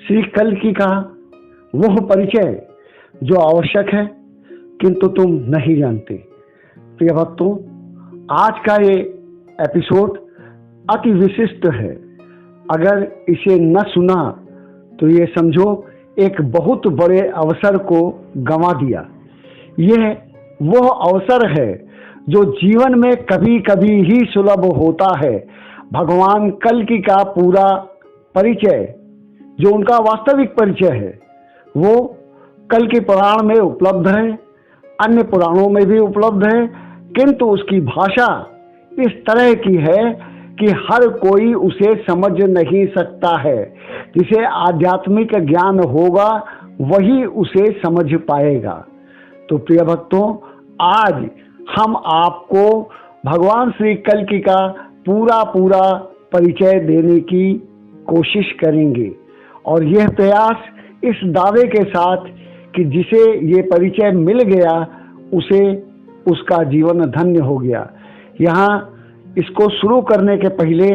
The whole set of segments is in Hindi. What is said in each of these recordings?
श्री कल्कि का वह परिचय जो आवश्यक है किंतु तुम नहीं जानते। प्रिय भक्तों, आज का ये एपिसोड अति विशिष्ट है। अगर इसे न सुना तो ये समझो एक बहुत बड़े अवसर को गंवा दिया। यह वह अवसर है जो जीवन में कभी कभी ही सुलभ होता है। भगवान कल्कि का पूरा परिचय, जो उनका वास्तविक परिचय है, वो कल्कि पुराण में उपलब्ध है, अन्य पुराणों में भी उपलब्ध है, किंतु उसकी भाषा इस तरह की है कि हर कोई उसे समझ नहीं सकता है। जिसे आध्यात्मिक ज्ञान होगा वही उसे समझ पाएगा। तो प्रिय भक्तों, आज हम आपको भगवान श्री कल्कि का पूरा परिचय देने की कोशिश करेंगे और यह प्रयास इस दावे के साथ कि जिसे ये परिचय मिल गया उसे उसका जीवन धन्य हो गया। यहाँ इसको शुरू करने के पहले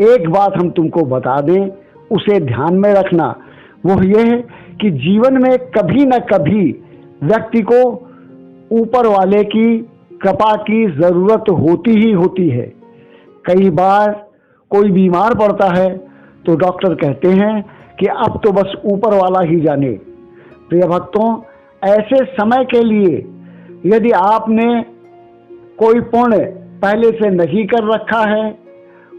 एक बात हम तुमको बता दें, उसे ध्यान में रखना। वो ये है कि जीवन में कभी न कभी व्यक्ति को ऊपर वाले की कृपा की ज़रूरत होती ही होती है। कई बार कोई बीमार पड़ता है तो डॉक्टर कहते हैं कि अब तो बस ऊपर वाला ही जाने। प्रिय भक्तों, ऐसे समय के लिए यदि आपने कोई पुण्य पहले से नहीं कर रखा है,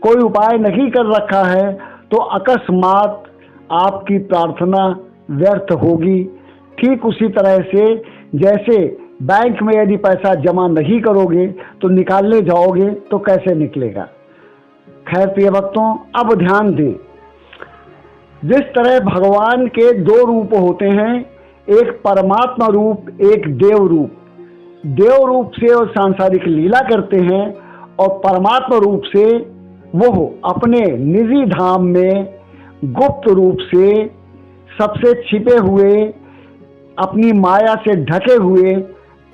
कोई उपाय नहीं कर रखा है, तो अकस्मात आपकी प्रार्थना व्यर्थ होगी। ठीक उसी तरह से जैसे बैंक में यदि पैसा जमा नहीं करोगे तो निकालने जाओगे तो कैसे निकलेगा। खैर प्रिय भक्तों, अब ध्यान दें। जिस तरह भगवान के दो रूप होते हैं, एक परमात्मा रूप, एक देव रूप। देव रूप से वो सांसारिक लीला करते हैं और परमात्मा रूप से वो अपने निजी धाम में गुप्त रूप से सबसे छिपे हुए, अपनी माया से ढके हुए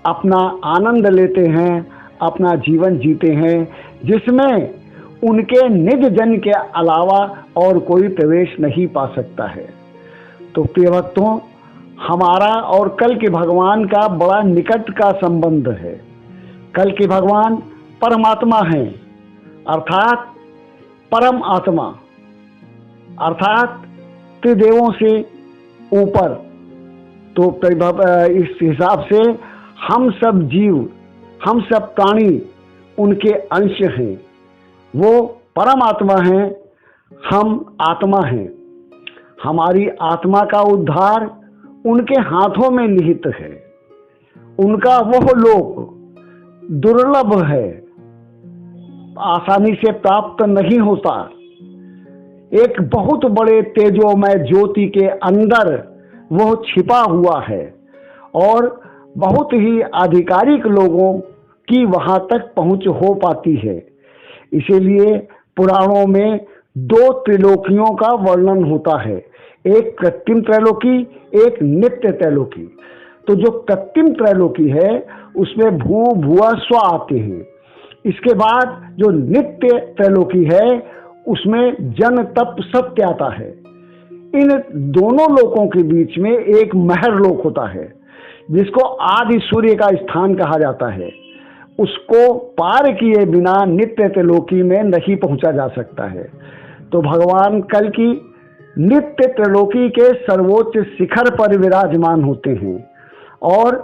अपना आनंद लेते हैं, अपना जीवन जीते हैं, जिसमें उनके निज जन के अलावा और कोई प्रवेश नहीं पा सकता है। तो प्रिय भक्तों, हमारा और कल्कि भगवान का बड़ा निकट का संबंध है। कल्कि भगवान परमात्मा हैं, अर्थात परम आत्मा, अर्थात त्रिदेवों से ऊपर। तो इस हिसाब से हम सब जीव, हम सब प्राणी उनके अंश हैं। वो परम आत्मा हैं, हम आत्मा हैं। हमारी आत्मा का उद्धार उनके हाथों में निहित है। उनका वह लोक दुर्लभ है, आसानी से प्राप्त नहीं होता। एक बहुत बड़े तेजोमय ज्योति के अंदर वह छिपा हुआ है और बहुत ही आधिकारिक लोगों की वहां तक पहुंच हो पाती है। इसीलिए पुराणों में दो त्रिलोकियों का वर्णन होता है, एक कृत्रिम त्रैलोकी, एक नित्य त्रैलोकी। तो जो कृत्रिम त्रैलोकी है उसमें भू भुआ स्व आते हैं। इसके बाद जो नित्य त्रैलोकी है उसमें जन तप सत्य आता है। इन दोनों लोकों के बीच में एक महर लोक होता है जिसको आदि सूर्य का स्थान कहा जाता है। उसको पार किए बिना नित्य त्रिलोकी में नहीं पहुंचा जा सकता है। तो भगवान कल्कि नित्य त्रिलोकी के सर्वोच्च शिखर पर विराजमान होते हैं और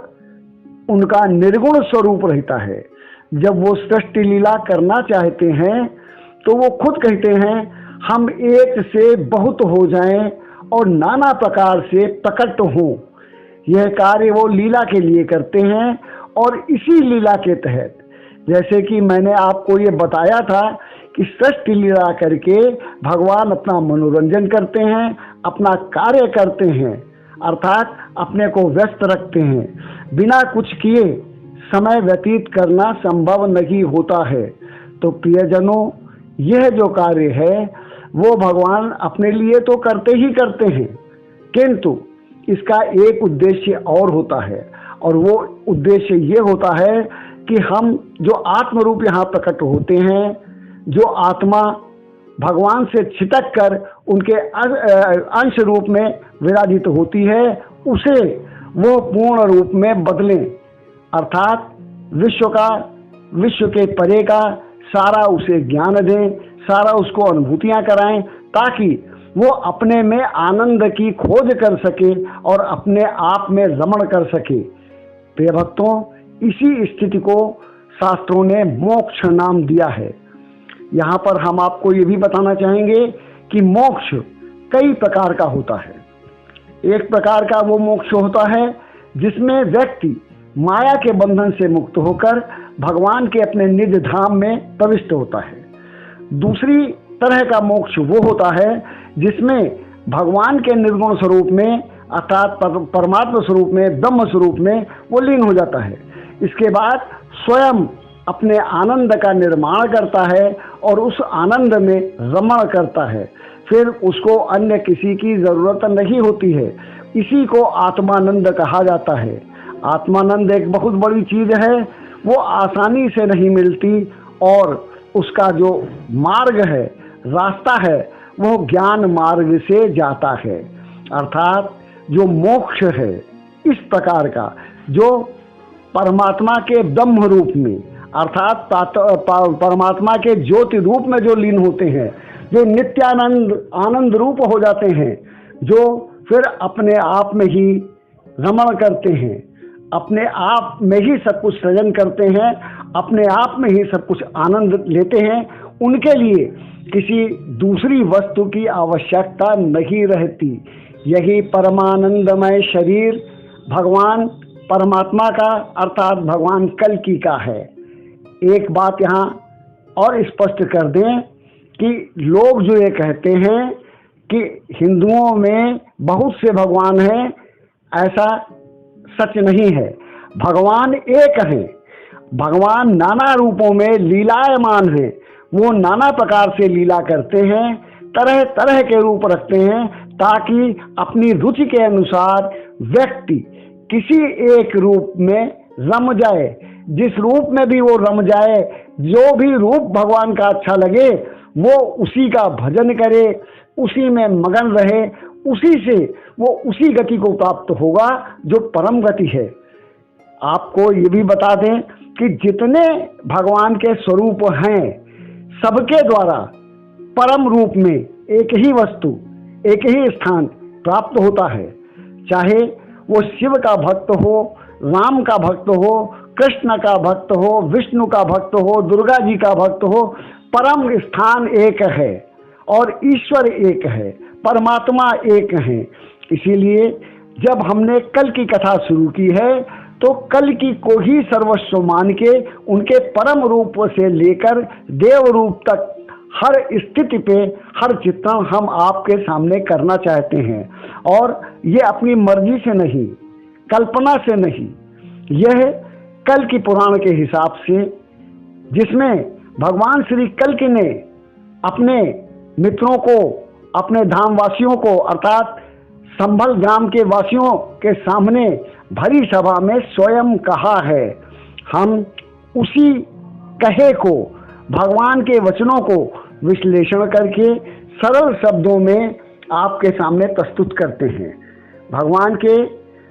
उनका निर्गुण स्वरूप रहता है। जब वो सृष्टि लीला करना चाहते हैं तो वो खुद कहते हैं, हम एक से बहुत हो जाएं और नाना प्रकार से प्रकट हों। यह कार्य वो लीला के लिए करते हैं और इसी लीला के तहत, जैसे कि मैंने आपको ये बताया था कि सृष्टि लीला करके भगवान अपना मनोरंजन करते हैं, अपना कार्य करते हैं, अर्थात अपने को व्यस्त रखते हैं। बिना कुछ किए समय व्यतीत करना संभव नहीं होता है। तो प्रियजनों, यह जो कार्य है वो भगवान अपने लिए तो करते ही करते हैं, किंतु इसका एक उद्देश्य और होता है और वो उद्देश्य ये होता है कि हम जो आत्म रूप यहाँ प्रकट होते हैं, जो आत्मा भगवान से छिटक कर उनके अंश रूप में विराजित होती है, उसे वो पूर्ण रूप में बदलें, अर्थात विश्व के परे का सारा उसे ज्ञान दें, सारा उसको अनुभूतियां कराएं, ताकि वो अपने में आनंद की खोज कर सके और अपने आप में रमण कर सके। प्रिय भक्तों, इसी स्थिति को शास्त्रों ने मोक्ष नाम दिया है। यहाँ पर हम आपको ये भी बताना चाहेंगे कि मोक्ष कई प्रकार का होता है। एक प्रकार का वो मोक्ष होता है जिसमें व्यक्ति माया के बंधन से मुक्त होकर भगवान के अपने निज धाम में प्रविष्ट होता है। दूसरी तरह का मोक्ष वो होता है जिसमें भगवान के निर्गुण स्वरूप में अर्थात परमात्मा स्वरूप में, ब्रह्म स्वरूप में वो लीन हो जाता है। इसके बाद स्वयं अपने आनंद का निर्माण करता है और उस आनंद में रमण करता है, फिर उसको अन्य किसी की जरूरत नहीं होती है। इसी को आत्मानंद कहा जाता है। आत्मानंद एक बहुत बड़ी चीज है, वो आसानी से नहीं मिलती और उसका जो मार्ग है, रास्ता है, वो ज्ञान मार्ग से जाता है। अर्थात जो मोक्ष है इस प्रकार का, जो परमात्मा के ब्रह्म रूप में अर्थात परमात्मा के ज्योति रूप में जो लीन होते हैं, जो नित्यानंद आनंद रूप हो जाते हैं, जो फिर अपने आप में ही रमण करते हैं, अपने आप में ही सब कुछ सृजन करते हैं, अपने आप में ही सब कुछ आनंद लेते हैं, उनके लिए किसी दूसरी वस्तु की आवश्यकता नहीं रहती। यही परमानंदमय शरीर भगवान परमात्मा का अर्थात भगवान कल्कि का है। एक बात यहाँ और स्पष्ट कर दें कि लोग जो ये कहते हैं कि हिंदुओं में बहुत से भगवान हैं, ऐसा सच नहीं है। भगवान एक हैं, भगवान नाना रूपों में लीलायमान हैं। वो नाना प्रकार से लीला करते हैं, तरह तरह के रूप रखते हैं, ताकि अपनी रुचि के अनुसार व्यक्ति किसी एक रूप में रम जाए। जिस रूप में भी वो रम जाए, जो भी रूप भगवान का अच्छा लगे, वो उसी का भजन करे, उसी में मगन रहे, उसी से वो उसी गति को प्राप्त होगा जो परम गति है। आपको ये भी बता दें कि जितने भगवान के स्वरूप हैं, सबके द्वारा परम रूप में एक ही वस्तु, एक ही स्थान प्राप्त होता है। चाहे वो शिव का भक्त हो, राम का भक्त हो, कृष्ण का भक्त हो, विष्णु का भक्त हो, दुर्गा जी का भक्त हो, परम स्थान एक है और ईश्वर एक है, परमात्मा एक है। इसीलिए जब हमने कल की कथा शुरू की है तो कल की को ही सर्वस्व मान के उनके परम रूप से लेकर देव रूप तक हर स्थिति पे हर चित्रण हम आपके सामने करना चाहते हैं। और ये अपनी मर्जी से नहीं, कल्पना से नहीं, यह कल की पुराण के हिसाब से, जिसमें भगवान श्री कल्कि ने अपने मित्रों को, अपने धामवासियों को अर्थात संभल ग्राम के वासियों के सामने भरी सभा में स्वयं कहा है। हम उसी कहे को, भगवान के वचनों को विश्लेषण करके सरल शब्दों में आपके सामने प्रस्तुत करते हैं। भगवान के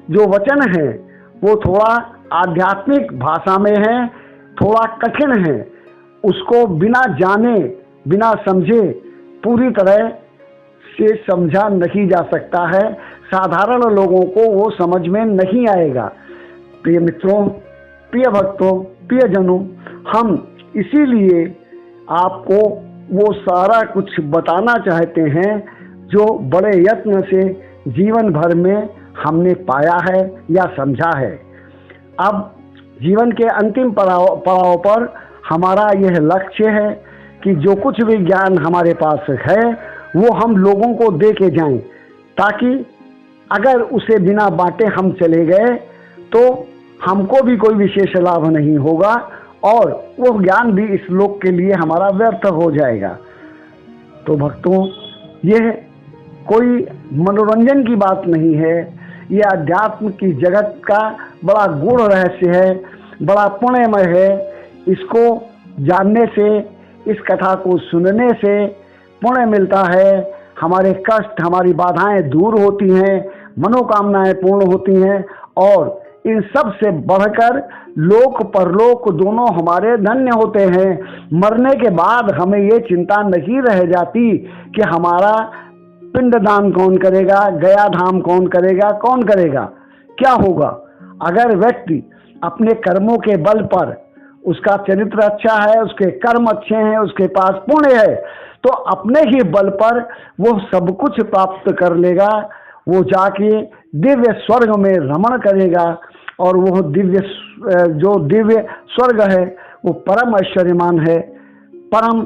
जो वचन हैं वो थोड़ा आध्यात्मिक भाषा में है, थोड़ा कठिन है, उसको बिना जाने बिना समझे पूरी तरह से समझा नहीं जा सकता है। साधारण लोगों को वो समझ में नहीं आएगा। प्रिय मित्रों, प्रिय भक्तों, प्रियजनों, हम इसीलिए आपको वो सारा कुछ बताना चाहते हैं जो बड़े यत्न से जीवन भर में हमने पाया है या समझा है। अब जीवन के अंतिम पड़ाव पर हमारा यह लक्ष्य है कि जो कुछ भी ज्ञान हमारे पास है वो हम लोगों को दे के जाएं, ताकि अगर उसे बिना बांटे हम चले गए तो हमको भी कोई विशेष लाभ नहीं होगा और वो ज्ञान भी इस लोक के लिए हमारा व्यर्थ हो जाएगा। तो भक्तों, यह कोई मनोरंजन की बात नहीं है, ये अध्यात्म की जगत का बड़ा गूढ़ रहस्य है, बड़ा पुण्यमय है। इसको जानने से, इस कथा को सुनने से पुण्य मिलता है, हमारे कष्ट, हमारी बाधाएं दूर होती हैं, मनोकामनाएं पूर्ण होती हैं और इन सब से बढ़कर लोक परलोक दोनों हमारे धन्य होते हैं। मरने के बाद हमें ये चिंता नहीं रह जाती कि हमारा पिंडदान कौन करेगा, गया धाम कौन करेगा, कौन करेगा, क्या होगा। अगर व्यक्ति अपने कर्मों के बल पर, उसका चरित्र अच्छा है, उसके कर्म अच्छे हैं, उसके पास पुण्य है, तो अपने ही बल पर वो सब कुछ प्राप्त कर लेगा। वो जाके दिव्य स्वर्ग में रमण करेगा और वो जो दिव्य स्वर्ग है वो परम ऐश्वर्यमान है, परम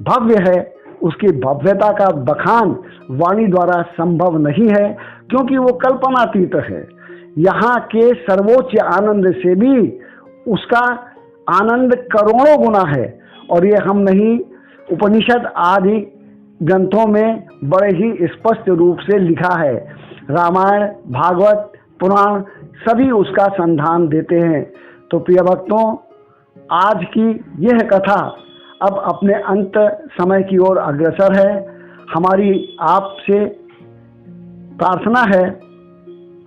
भव्य है। उसकी भव्यता का बखान वाणी द्वारा संभव नहीं है, क्योंकि वो कल्पनातीत है। यहाँ के सर्वोच्च आनंद से भी उसका आनंद करोड़ों गुना है। और ये हम नहीं, उपनिषद आदि ग्रंथों में बड़े ही स्पष्ट रूप से लिखा है। रामायण, भागवत, पुराण सभी उसका संधान देते हैं। तो प्रिय भक्तों, आज की यह कथा अब अपने अंत समय की ओर अग्रसर है। हमारी आपसे प्रार्थना है,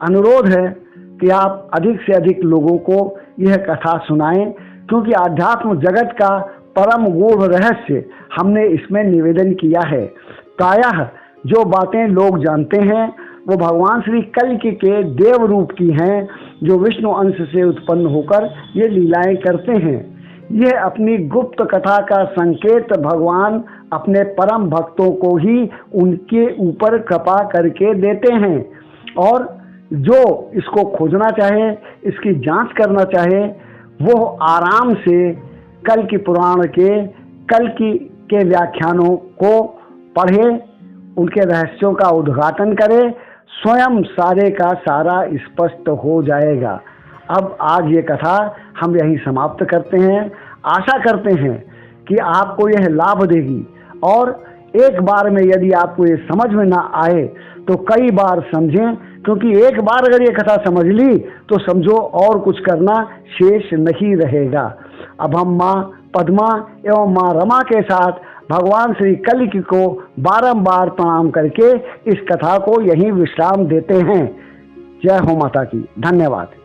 अनुरोध है कि आप अधिक से अधिक लोगों को यह कथा सुनाएं, क्योंकि आध्यात्म जगत का परम गूढ़ रहस्य हमने इसमें निवेदन किया है। प्रायः जो बातें लोग जानते हैं वो भगवान श्री कल्कि के देव रूप की हैं, जो विष्णु अंश से उत्पन्न होकर ये लीलाएं करते हैं। यह अपनी गुप्त कथा का संकेत भगवान अपने परम भक्तों को ही उनके ऊपर कृपा करके देते हैं। और जो इसको खोजना चाहे, इसकी जांच करना चाहे, वो आराम से कल्कि पुराण कल्कि के व्याख्यानों को पढ़े, उनके रहस्यों का उद्घाटन करे, स्वयं सारे का सारा स्पष्ट हो जाएगा। अब आज ये कथा हम यहीं समाप्त करते हैं। आशा करते हैं कि आपको यह लाभ देगी, और एक बार में यदि आपको ये समझ में ना आए तो कई बार समझें, क्योंकि एक बार अगर ये कथा समझ ली तो समझो और कुछ करना शेष नहीं रहेगा। अब हम माँ पद्मा एवं माँ रमा के साथ भगवान श्री कल्कि को बारंबार प्रणाम करके इस कथा को यहीं विश्राम देते हैं। जय हो माता की। धन्यवाद।